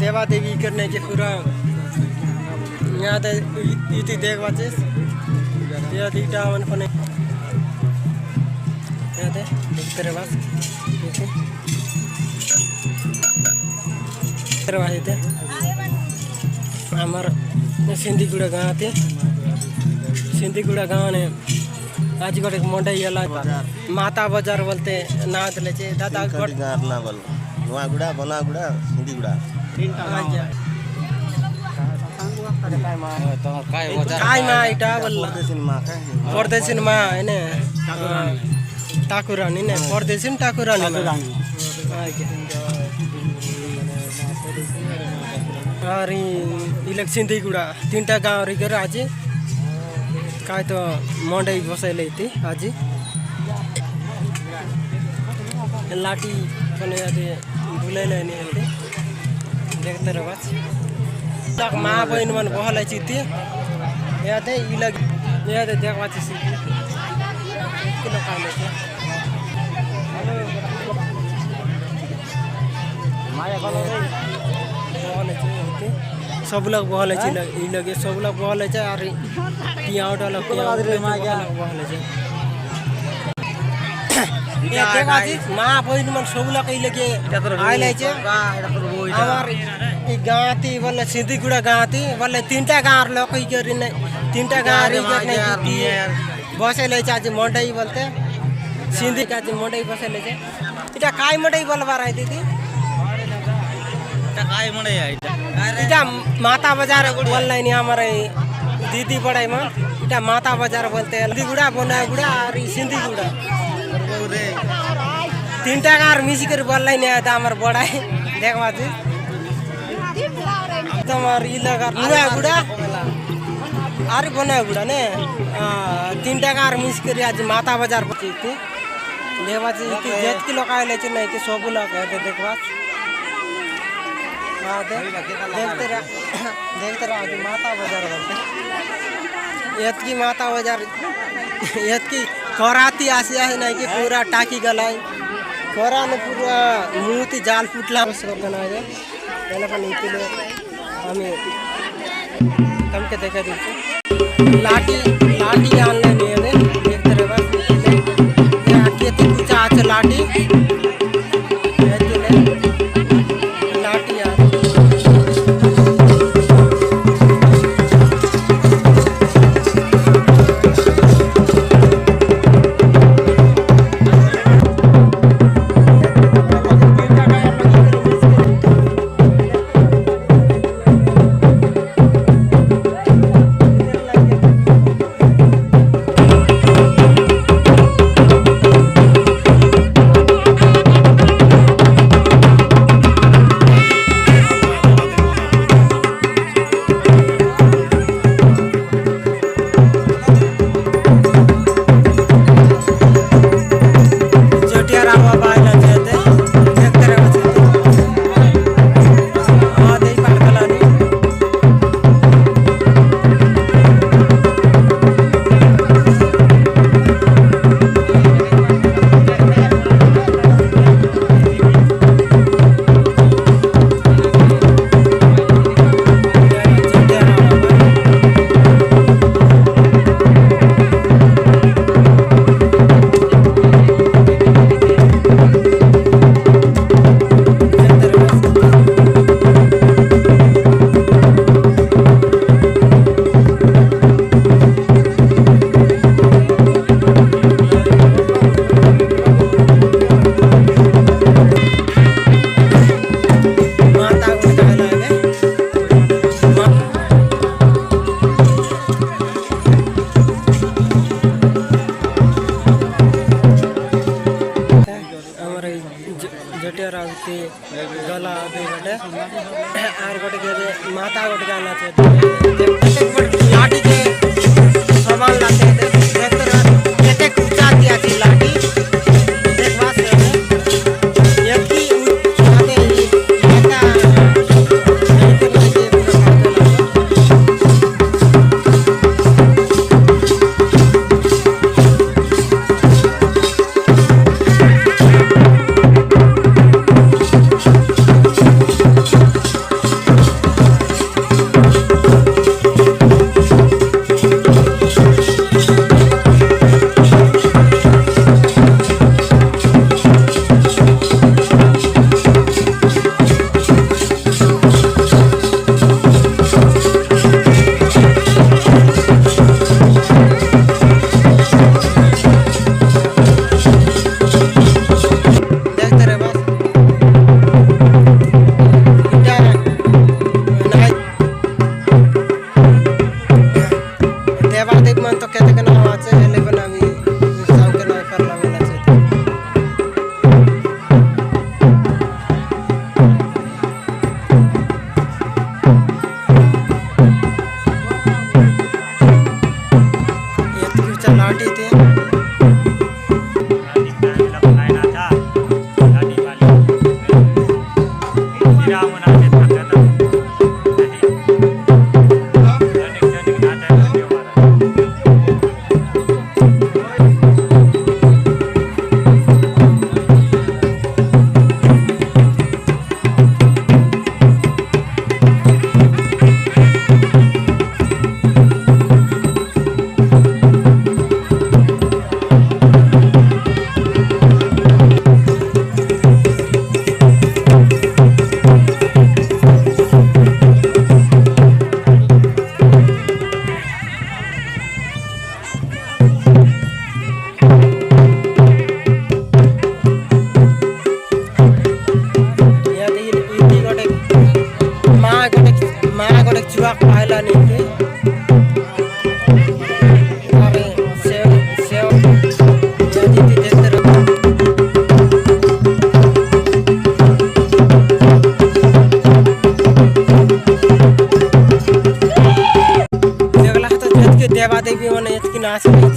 देवा देवी करने के पूरा यहाँ तो इति देखवा चेस या दीटा वन पने यहाँ ते तेरे पास तेरे पास इते हमार सिंधीगुड़ा गाँव थे सिंधीगुड़ा गाँव ने आज कटे मोंडई वाला माता बाजार बोलते ना चले चे दादा गट गार ना बोल नवागुड़ा बनागुड़ा सिंधीगुड़ा काय मा इटा बोलला परदेशिन मा इने ठाकुरानी ने परदेशिन ठाकुरानी अरे इलेक्शन सिंधीगुड़ा तीनटा गाँव रिगर आज काय तो मोंडई बसाइले थी आज लाठी कने आदि बुलाइले नि देखते रहो बस तक माँ बहन मन बहला चित्ती याद है इलग याद है देखवा चित्ती किलो खाने के माया बहला चित्ती सब लोग बहला चित्ती इलग सब लोग बहला चित्ती अरे पियाँ डालो पियाँ बहला चित्ती माँ बहन मन सब लोग इलगे आइले चे हमार गाँती बोले सिंधीगुड़ा गाँती बोले तीनटा गाँव लोग करिने तीनटा गाँव करने बसे ले आज मोंडई बोलते सिंधी का मोंडई बसे ले इटा काय मोंडई बोलवा रही दीदी काय मोंडई इटा माता बाजार बोल नहीं हमारे दीदी बड़ाई माँ इटा माता बाजार बोलते सिंधीगुड़ा बनागुड़ा और सिंधीगुड़ा तीनटा गाँव मिसी कर बोल नहीं आता हमारे बड़ाई देखवा तू तुम्हारी इलाका नवागुड़ा अरे बनागुड़ा ने तीनटा गाँव मिस कर आज माता बाजार पहुंची थी देखवा जेत किलो का ले नहीं कि सब लोग देखवा देखते रहा आज माता बाजार बोलते यत की माता बाजार यत की खराती आसिया है नहीं कि पूरा टाकी गलाई खरा ने पूरा मुँह जाल फुटला बनाया पहले पर नहीं किलो हमें कम के देखा दीजिए लाठी लाठी ऑनलाइन है देखते रहे बस ये कुछ आज लाठी लाठी यार की गला दे गटे आर गोटे के माता गोटे गाना चाहिए लाठी के सामान लाते देखते केते ऊंचा दिया थी लाठी देखवा से एक की आगे माता तो कहते के नाम आचे ले बनावी शाम के नाम कर लावेला छे ये तो लाठी थे चुआ पायला नहीं थे अरे सेव जल्दी देखते रहो देखला तो जत के देवा देवी माने इतकी नाच रही